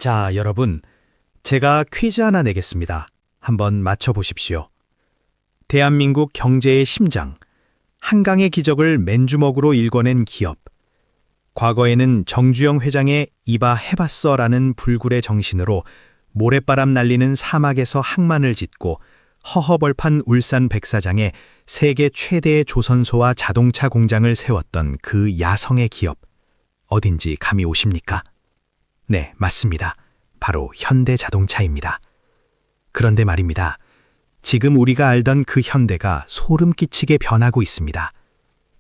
자, 여러분, 제가 퀴즈 하나 내겠습니다. 한번 맞춰보십시오. 대한민국 경제의 심장, 한강의 기적을 맨주먹으로 일궈낸 기업. 과거에는 정주영 회장의 이봐 해봤어라는 불굴의 정신으로 모래바람 날리는 사막에서 항만을 짓고 허허벌판 울산 백사장에 세계 최대의 조선소와 자동차 공장을 세웠던 그 야성의 기업. 어딘지 감이 오십니까? 네, 맞습니다. 바로 현대자동차입니다. 그런데 말입니다. 지금 우리가 알던 그 현대가 소름 끼치게 변하고 있습니다.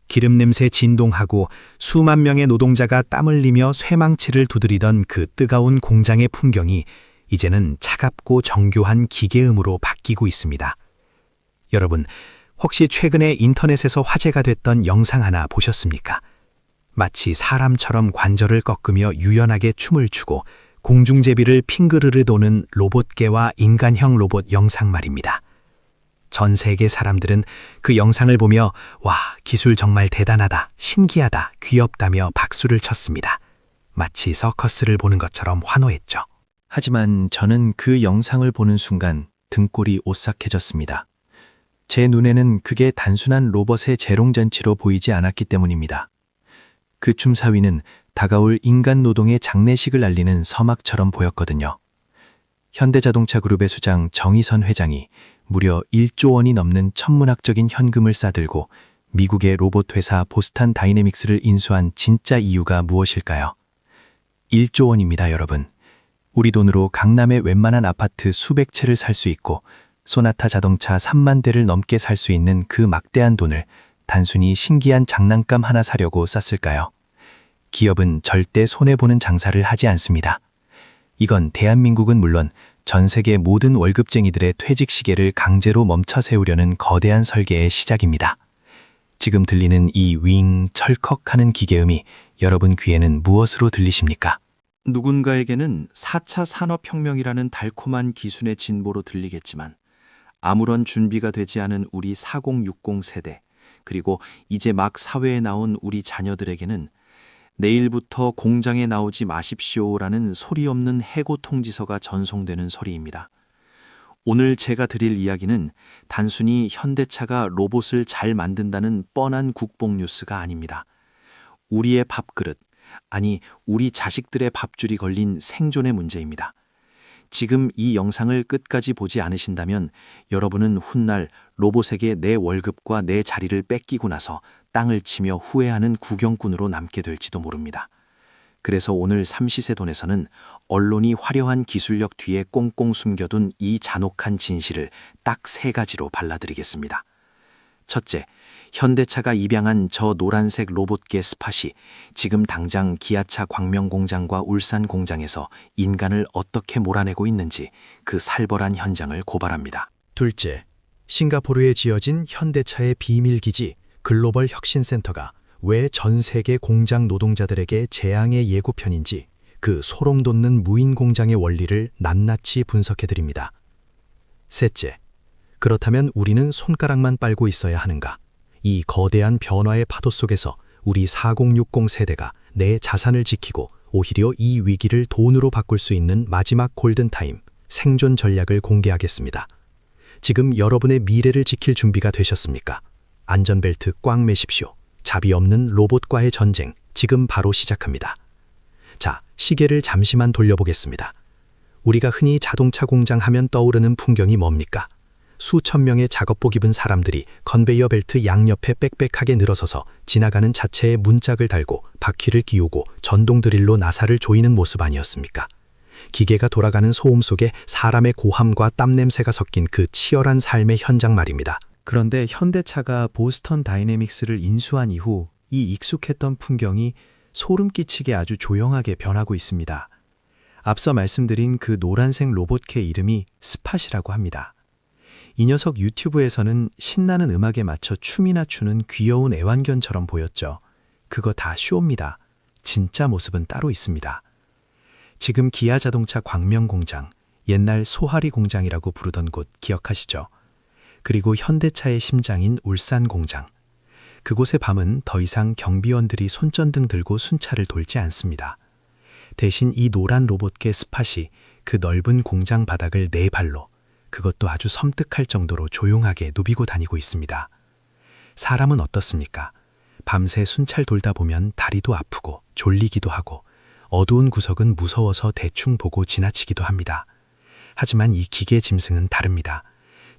기름 냄새 진동하고 수만 명의 노동자가 땀 흘리며 쇠망치를 두드리던 그 뜨거운 공장의 풍경이 이제는 차갑고 정교한 기계음으로 바뀌고 있습니다. 여러분, 혹시 최근에 인터넷에서 화제가 됐던 영상 하나 보셨습니까? 마치 사람처럼 관절을 꺾으며 유연하게 춤을 추고 공중제비를 핑그르르 도는 로봇계와 인간형 로봇 영상 말입니다. 전 세계 사람들은 그 영상을 보며 와, 기술 정말 대단하다, 신기하다, 귀엽다며 박수를 쳤습니다. 마치 서커스를 보는 것처럼 환호했죠. 하지만 저는 그 영상을 보는 순간 등골이 오싹해졌습니다. 제 눈에는 그게 단순한 로봇의 재롱잔치로 보이지 않았기 때문입니다. 그 춤사위는 다가올 인간 노동의 장례식을 알리는 서막처럼 보였거든요. 현대자동차 그룹의 수장 정의선 회장이 무려 1조 원이 넘는 천문학적인 현금을 싸들고 미국의 로봇 회사 보스턴 다이내믹스를 인수한 진짜 이유가 무엇일까요? 1조 원입니다, 여러분. 우리 돈으로 강남의 웬만한 아파트 수백 채를 살 수 있고 소나타 자동차 3만 대를 넘게 살 수 있는 그 막대한 돈을 단순히 신기한 장난감 하나 사려고 썼을까요? 기업은 절대 손해보는 장사를 하지 않습니다. 이건 대한민국은 물론 전 세계 모든 월급쟁이들의 퇴직 시계를 강제로 멈춰 세우려는 거대한 설계의 시작입니다. 지금 들리는 이 윙 철컥하는 기계음이 여러분 귀에는 무엇으로 들리십니까? 누군가에게는 4차 산업혁명이라는 달콤한 기순의 진보로 들리겠지만 아무런 준비가 되지 않은 우리 4060 세대, 그리고 이제 막 사회에 나온 우리 자녀들에게는 내일부터 공장에 나오지 마십시오라는 소리 없는 해고 통지서가 전송되는 소리입니다. 오늘 제가 드릴 이야기는 단순히 현대차가 로봇을 잘 만든다는 뻔한 국뽕 뉴스가 아닙니다. 우리의 밥그릇, 아니 우리 자식들의 밥줄이 걸린 생존의 문제입니다. 지금 이 영상을 끝까지 보지 않으신다면 여러분은 훗날 로봇에게 내 월급과 내 자리를 뺏기고 나서 땅을 치며 후회하는 구경꾼으로 남게 될지도 모릅니다. 그래서 오늘 삼시세돈에서는 언론이 화려한 기술력 뒤에 꽁꽁 숨겨둔 이 잔혹한 진실을 딱 3가지로 발라드리겠습니다. 첫째, 현대차가 입양한 저 노란색 로봇계 스팟이 지금 당장 기아차 광명공장과 울산 공장에서 인간을 어떻게 몰아내고 있는지 그 살벌한 현장을 고발합니다. 둘째, 싱가포르에 지어진 현대차의 비밀기지 글로벌 혁신센터가 왜 전 세계 공장 노동자들에게 재앙의 예고편인지 그 소름 돋는 무인 공장의 원리를 낱낱이 분석해드립니다. 셋째, 그렇다면 우리는 손가락만 빨고 있어야 하는가? 이 거대한 변화의 파도 속에서 우리 4060 세대가 내 자산을 지키고 오히려 이 위기를 돈으로 바꿀 수 있는 마지막 골든타임, 생존 전략을 공개하겠습니다. 지금 여러분의 미래를 지킬 준비가 되셨습니까? 안전벨트 꽉 매십시오. 자비 없는 로봇과의 전쟁, 지금 바로 시작합니다. 자, 시계를 잠시만 돌려보겠습니다. 우리가 흔히 자동차 공장 하면 떠오르는 풍경이 뭡니까? 수천 명의 작업복 입은 사람들이 컨베이어 벨트 양옆에 빽빽하게 늘어서서 지나가는 자체에 문짝을 달고 바퀴를 끼우고 전동 드릴로 나사를 조이는 모습 아니었습니까? 기계가 돌아가는 소음 속에 사람의 고함과 땀 냄새가 섞인 그 치열한 삶의 현장 말입니다. 그런데 현대차가 보스턴 다이내믹스를 인수한 이후 이 익숙했던 풍경이 소름 끼치게 아주 조용하게 변하고 있습니다. 앞서 말씀드린 그 노란색 로봇의 이름이 스팟이라고 합니다. 이 녀석 유튜브에서는 신나는 음악에 맞춰 춤이나 추는 귀여운 애완견처럼 보였죠. 그거 다 쇼입니다. 진짜 모습은 따로 있습니다. 지금 기아 자동차 광명공장, 옛날 소하리 공장이라고 부르던 곳 기억하시죠? 그리고 현대차의 심장인 울산 공장. 그곳의 밤은 더 이상 경비원들이 손전등 들고 순찰을 돌지 않습니다. 대신 이 노란 로봇계 스팟이 그 넓은 공장 바닥을 네 발로, 그것도 아주 섬뜩할 정도로 조용하게 누비고 다니고 있습니다. 사람은 어떻습니까? 밤새 순찰 돌다 보면 다리도 아프고 졸리기도 하고 어두운 구석은 무서워서 대충 보고 지나치기도 합니다. 하지만 이 기계 짐승은 다릅니다.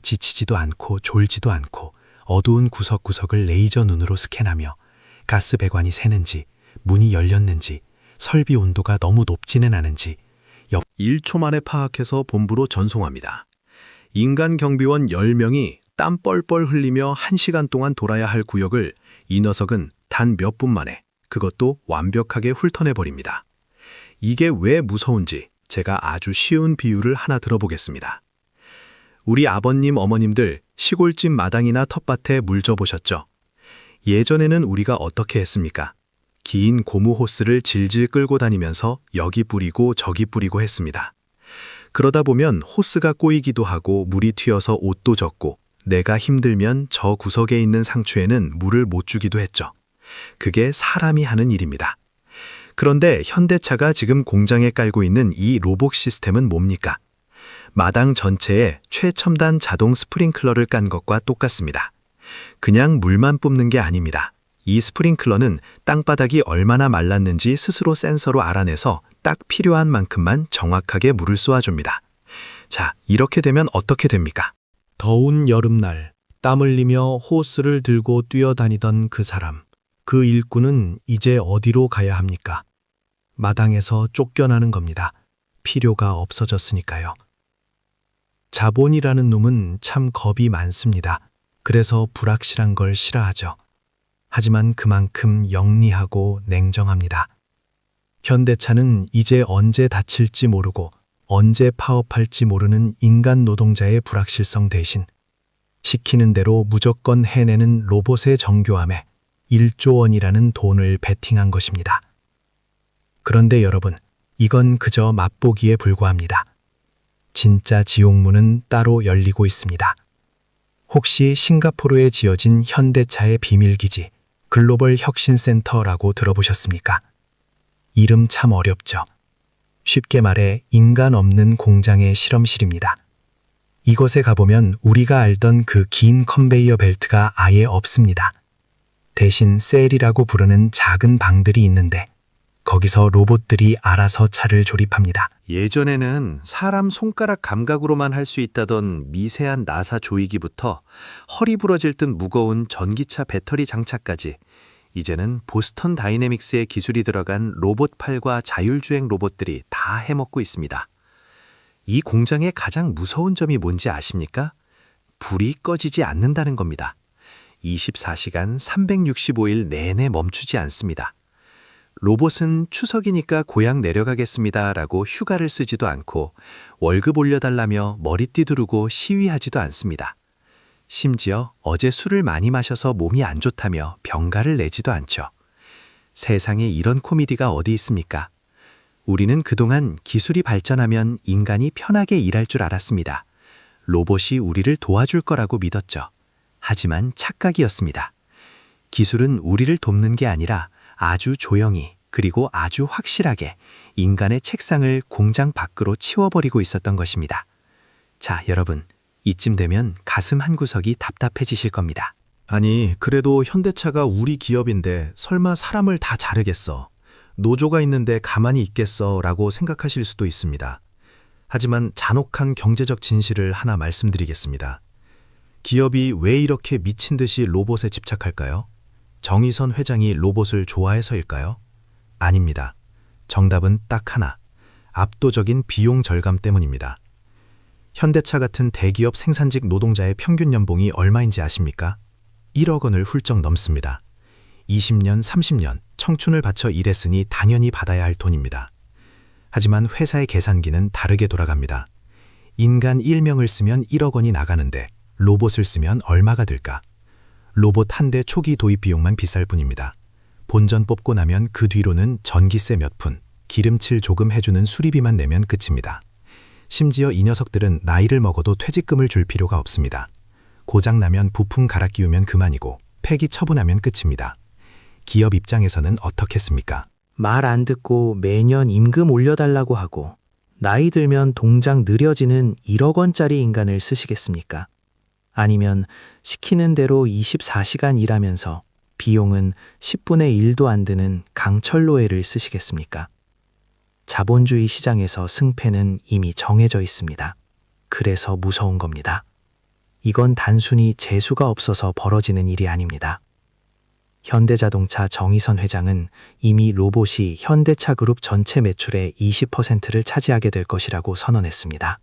지치지도 않고 졸지도 않고 어두운 구석구석을 레이저 눈으로 스캔하며 가스 배관이 새는지, 문이 열렸는지, 설비 온도가 너무 높지는 않은지 1초 만에 파악해서 본부로 전송합니다. 인간 경비원 10명이 땀 뻘뻘 흘리며 1시간 동안 돌아야 할 구역을 이 녀석은 단 몇 분 만에 그것도 완벽하게 훑어내버립니다. 이게 왜 무서운지 제가 아주 쉬운 비유를 하나 들어보겠습니다. 우리 아버님, 어머님들 시골집 마당이나 텃밭에 물 줘보셨죠? 예전에는 우리가 어떻게 했습니까? 긴 고무 호스를 질질 끌고 다니면서 여기 뿌리고 저기 뿌리고 했습니다. 그러다 보면 호스가 꼬이기도 하고 물이 튀어서 옷도 젖고 내가 힘들면 저 구석에 있는 상추에는 물을 못 주기도 했죠. 그게 사람이 하는 일입니다. 그런데 현대차가 지금 공장에 깔고 있는 이 로봇 시스템은 뭡니까? 마당 전체에 최첨단 자동 스프링클러를 깐 것과 똑같습니다. 그냥 물만 뿜는 게 아닙니다. 이 스프링클러는 땅바닥이 얼마나 말랐는지 스스로 센서로 알아내서 딱 필요한 만큼만 정확하게 물을 쏘아줍니다. 자, 이렇게 되면 어떻게 됩니까? 더운 여름날 땀 흘리며 호스를 들고 뛰어다니던 그 사람, 그 일꾼은 이제 어디로 가야 합니까? 마당에서 쫓겨나는 겁니다. 필요가 없어졌으니까요. 자본이라는 놈은 참 겁이 많습니다. 그래서 불확실한 걸 싫어하죠. 하지만 그만큼 영리하고 냉정합니다. 현대차는 이제 언제 다칠지 모르고 언제 파업할지 모르는 인간 노동자의 불확실성 대신 시키는 대로 무조건 해내는 로봇의 정교함에 1조 원이라는 돈을 베팅한 것입니다. 그런데 여러분, 이건 그저 맛보기에 불과합니다. 진짜 지옥문은 따로 열리고 있습니다. 혹시 싱가포르에 지어진 현대차의 비밀기지 글로벌 혁신센터라고 들어보셨습니까? 이름 참 어렵죠. 쉽게 말해 인간 없는 공장의 실험실입니다. 이곳에 가보면 우리가 알던 그 긴 컨베이어 벨트가 아예 없습니다. 대신 셀이라고 부르는 작은 방들이 있는데 거기서 로봇들이 알아서 차를 조립합니다. 예전에는 사람 손가락 감각으로만 할 수 있다던 미세한 나사 조이기부터 허리 부러질 듯 무거운 전기차 배터리 장착까지 이제는 보스턴 다이내믹스의 기술이 들어간 로봇팔과 자율주행 로봇들이 다 해먹고 있습니다. 이 공장의 가장 무서운 점이 뭔지 아십니까? 불이 꺼지지 않는다는 겁니다. 24시간 365일 내내 멈추지 않습니다. 로봇은 추석이니까 고향 내려가겠습니다 라고 휴가를 쓰지도 않고 월급 올려달라며 머리띠 두르고 시위하지도 않습니다. 심지어 어제 술을 많이 마셔서 몸이 안 좋다며 병가를 내지도 않죠. 세상에 이런 코미디가 어디 있습니까? 우리는 그동안 기술이 발전하면 인간이 편하게 일할 줄 알았습니다. 로봇이 우리를 도와줄 거라고 믿었죠. 하지만 착각이었습니다. 기술은 우리를 돕는 게 아니라 아주 조용히 그리고 아주 확실하게 인간의 책상을 공장 밖으로 치워버리고 있었던 것입니다. 자, 여러분, 이쯤 되면 가슴 한구석이 답답해지실 겁니다. 아니, 그래도 현대차가 우리 기업인데 설마 사람을 다 자르겠어? 노조가 있는데 가만히 있겠어? 라고 생각하실 수도 있습니다. 하지만 잔혹한 경제적 진실을 하나 말씀드리겠습니다. 기업이 왜 이렇게 미친 듯이 로봇에 집착할까요? 정의선 회장이 로봇을 좋아해서일까요? 아닙니다. 정답은 딱 하나. 압도적인 비용 절감 때문입니다. 현대차 같은 대기업 생산직 노동자의 평균 연봉이 얼마인지 아십니까? 1억 원을 훌쩍 넘습니다. 20년, 30년 청춘을 바쳐 일했으니 당연히 받아야 할 돈입니다. 하지만 회사의 계산기는 다르게 돌아갑니다. 인간 1명을 쓰면 1억 원이 나가는데 로봇을 쓰면 얼마가 들까? 로봇 한 대 초기 도입 비용만 비쌀 뿐입니다. 본전 뽑고 나면 그 뒤로는 전기세 몇 푼, 기름칠 조금 해주는 수리비만 내면 끝입니다. 심지어 이 녀석들은 나이를 먹어도 퇴직금을 줄 필요가 없습니다. 고장나면 부품 갈아 끼우면 그만이고 폐기 처분하면 끝입니다. 기업 입장에서는 어떻겠습니까? 말 안 듣고 매년 임금 올려달라고 하고 나이 들면 동장 느려지는 1억 원짜리 인간을 쓰시겠습니까? 아니면 시키는 대로 24시간 일하면서 비용은 10분의 1도 안 드는 강철 노예를 쓰시겠습니까? 자본주의 시장에서 승패는 이미 정해져 있습니다. 그래서 무서운 겁니다. 이건 단순히 재수가 없어서 벌어지는 일이 아닙니다. 현대자동차 정의선 회장은 이미 로봇이 현대차 그룹 전체 매출의 20%를 차지하게 될 것이라고 선언했습니다.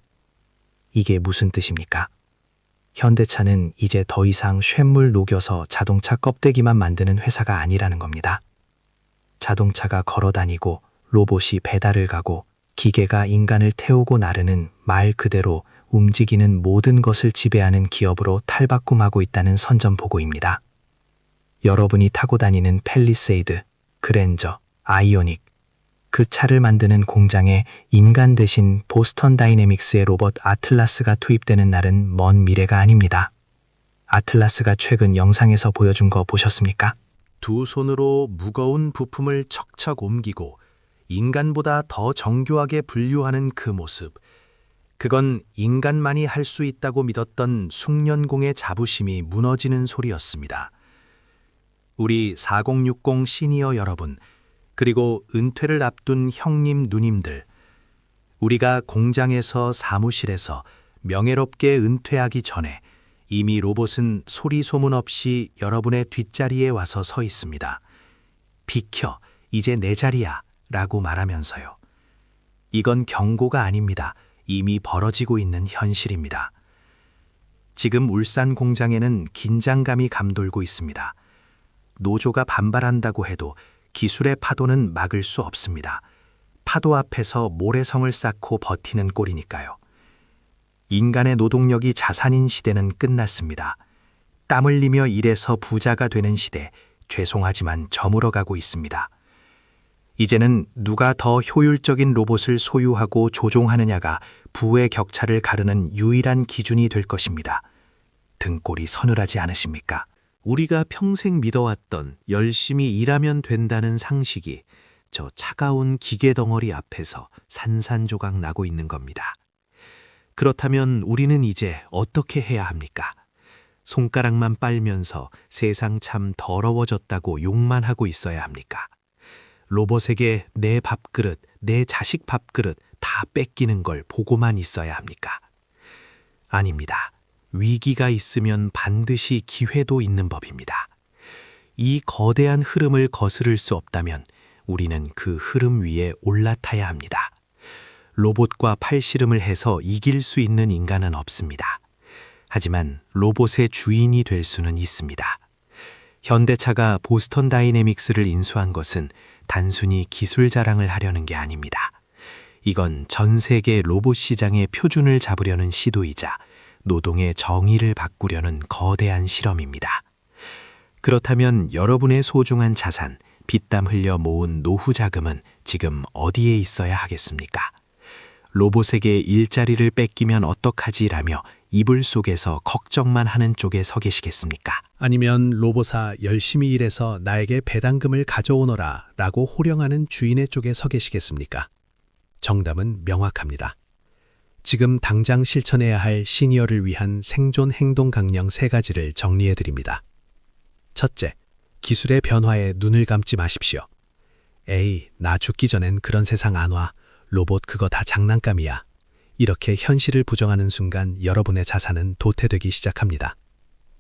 이게 무슨 뜻입니까? 현대차는 이제 더 이상 쇳물 녹여서 자동차 껍데기만 만드는 회사가 아니라는 겁니다. 자동차가 걸어다니고 로봇이 배달을 가고 기계가 인간을 태우고 나르는 말 그대로 움직이는 모든 것을 지배하는 기업으로 탈바꿈하고 있다는 선전포고입니다. 여러분이 타고 다니는 팰리세이드, 그랜저, 아이오닉, 그 차를 만드는 공장에 인간 대신 보스턴 다이내믹스의 로봇 아틀라스가 투입되는 날은 먼 미래가 아닙니다. 아틀라스가 최근 영상에서 보여준 거 보셨습니까? 두 손으로 무거운 부품을 척척 옮기고 인간보다 더 정교하게 분류하는 그 모습. 그건 인간만이 할 수 있다고 믿었던 숙련공의 자부심이 무너지는 소리였습니다. 우리 4060 시니어 여러분, 그리고 은퇴를 앞둔 형님, 누님들, 우리가 공장에서 사무실에서 명예롭게 은퇴하기 전에 이미 로봇은 소리 소문 없이 여러분의 뒷자리에 와서 서 있습니다. 비켜, 이제 내 자리야 라고 말하면서요. 이건 경고가 아닙니다. 이미 벌어지고 있는 현실입니다. 지금 울산 공장에는 긴장감이 감돌고 있습니다. 노조가 반발한다고 해도 기술의 파도는 막을 수 없습니다. 파도 앞에서 모래성을 쌓고 버티는 꼴이니까요. 인간의 노동력이 자산인 시대는 끝났습니다. 땀 흘리며 일해서 부자가 되는 시대, 죄송하지만 저물어가고 있습니다. 이제는 누가 더 효율적인 로봇을 소유하고 조종하느냐가 부의 격차를 가르는 유일한 기준이 될 것입니다. 등골이 서늘하지 않으십니까? 우리가 평생 믿어왔던 열심히 일하면 된다는 상식이 저 차가운 기계 덩어리 앞에서 산산조각 나고 있는 겁니다. 그렇다면 우리는 이제 어떻게 해야 합니까? 손가락만 빨면서 세상 참 더러워졌다고 욕만 하고 있어야 합니까? 로봇에게 내 밥그릇, 내 자식 밥그릇 다 뺏기는 걸 보고만 있어야 합니까? 아닙니다. 위기가 있으면 반드시 기회도 있는 법입니다. 이 거대한 흐름을 거스를 수 없다면 우리는 그 흐름 위에 올라타야 합니다. 로봇과 팔씨름을 해서 이길 수 있는 인간은 없습니다. 하지만 로봇의 주인이 될 수는 있습니다. 현대차가 보스턴 다이내믹스를 인수한 것은 단순히 기술 자랑을 하려는 게 아닙니다. 이건 전 세계 로봇 시장의 표준을 잡으려는 시도이자 노동의 정의를 바꾸려는 거대한 실험입니다. 그렇다면 여러분의 소중한 자산, 피땀 흘려 모은 노후 자금은 지금 어디에 있어야 하겠습니까? 로봇에게 일자리를 뺏기면 어떡하지라며 이불 속에서 걱정만 하는 쪽에 서 계시겠습니까? 아니면 로봇아 열심히 일해서 나에게 배당금을 가져오너라 라고 호령하는 주인의 쪽에 서 계시겠습니까? 정답은 명확합니다. 지금 당장 실천해야 할 시니어를 위한 생존 행동 강령 3가지를 정리해드립니다. 첫째, 기술의 변화에 눈을 감지 마십시오. 에이, 나 죽기 전엔 그런 세상 안 와. 로봇 그거 다 장난감이야. 이렇게 현실을 부정하는 순간 여러분의 자산은 도태되기 시작합니다.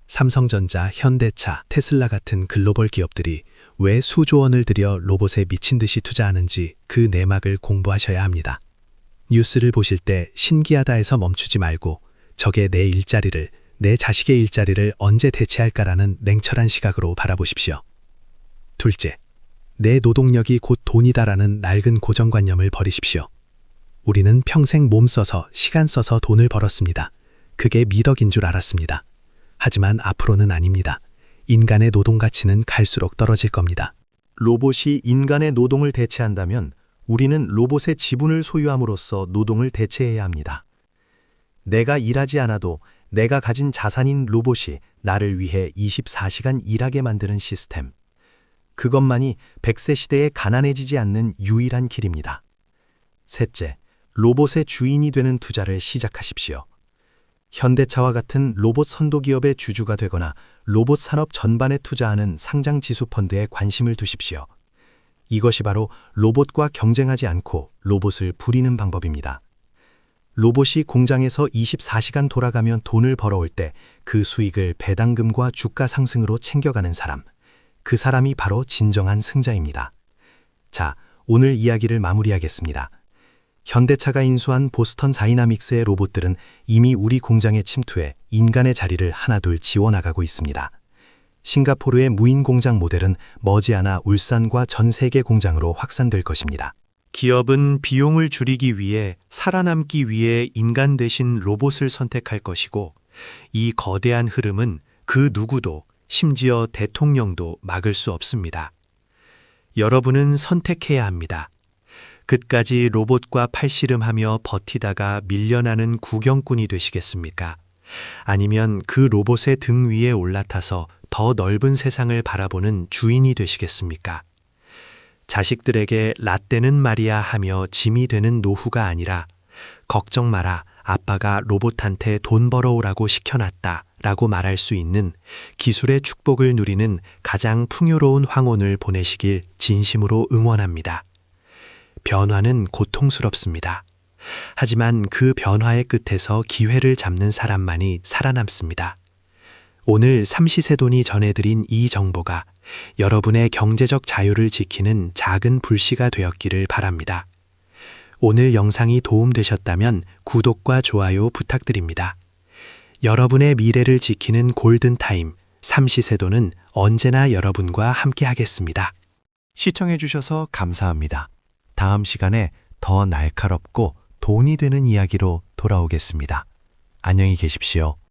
삼성전자, 현대차, 테슬라 같은 글로벌 기업들이 왜 수조 원을 들여 로봇에 미친 듯이 투자하는지 그 내막을 공부하셔야 합니다. 뉴스를 보실 때 신기하다 해서 멈추지 말고 저게 내 일자리를, 내 자식의 일자리를 언제 대체할까라는 냉철한 시각으로 바라보십시오. 둘째, 내 노동력이 곧 돈이다라는 낡은 고정관념을 버리십시오. 우리는 평생 몸 써서 시간 써서 돈을 벌었습니다. 그게 미덕인 줄 알았습니다. 하지만 앞으로는 아닙니다. 인간의 노동 가치는 갈수록 떨어질 겁니다. 로봇이 인간의 노동을 대체한다면 우리는 로봇의 지분을 소유함으로써 노동을 대체해야 합니다. 내가 일하지 않아도 내가 가진 자산인 로봇이 나를 위해 24시간 일하게 만드는 시스템. 그것만이 100세 시대에 가난해지지 않는 유일한 길입니다. 셋째, 로봇의 주인이 되는 투자를 시작하십시오. 현대차와 같은 로봇 선도 기업의 주주가 되거나 로봇 산업 전반에 투자하는 상장 지수 펀드에 관심을 두십시오. 이것이 바로 로봇과 경쟁하지 않고 로봇을 부리는 방법입니다. 로봇이 공장에서 24시간 돌아가면 돈을 벌어올 때 그 수익을 배당금과 주가 상승으로 챙겨가는 사람, 그 사람이 바로 진정한 승자입니다. 자, 오늘 이야기를 마무리하겠습니다. 현대차가 인수한 보스턴 다이나믹스의 로봇들은 이미 우리 공장에 침투해 인간의 자리를 하나둘 지워나가고 있습니다. 싱가포르의 무인 공장 모델은 머지않아 울산과 전 세계 공장으로 확산될 것입니다. 기업은 비용을 줄이기 위해 살아남기 위해 인간 대신 로봇을 선택할 것이고 이 거대한 흐름은 그 누구도 심지어 대통령도 막을 수 없습니다. 여러분은 선택해야 합니다. 끝까지 로봇과 팔씨름하며 버티다가 밀려나는 구경꾼이 되시겠습니까? 아니면 그 로봇의 등 위에 올라타서 더 넓은 세상을 바라보는 주인이 되시겠습니까? 자식들에게 라떼는 말이야 하며 짐이 되는 노후가 아니라 걱정 마라, 아빠가 로봇한테 돈 벌어오라고 시켜놨다 라고 말할 수 있는 기술의 축복을 누리는 가장 풍요로운 황혼을 보내시길 진심으로 응원합니다. 변화는 고통스럽습니다. 하지만 그 변화의 끝에서 기회를 잡는 사람만이 살아남습니다. 오늘 삼시세돈이 전해드린 이 정보가 여러분의 경제적 자유를 지키는 작은 불씨가 되었기를 바랍니다. 오늘 영상이 도움되셨다면 구독과 좋아요 부탁드립니다. 여러분의 미래를 지키는 골든타임, 삼시세돈은 언제나 여러분과 함께하겠습니다. 시청해주셔서 감사합니다. 다음 시간에 더 날카롭고 돈이 되는 이야기로 돌아오겠습니다. 안녕히 계십시오.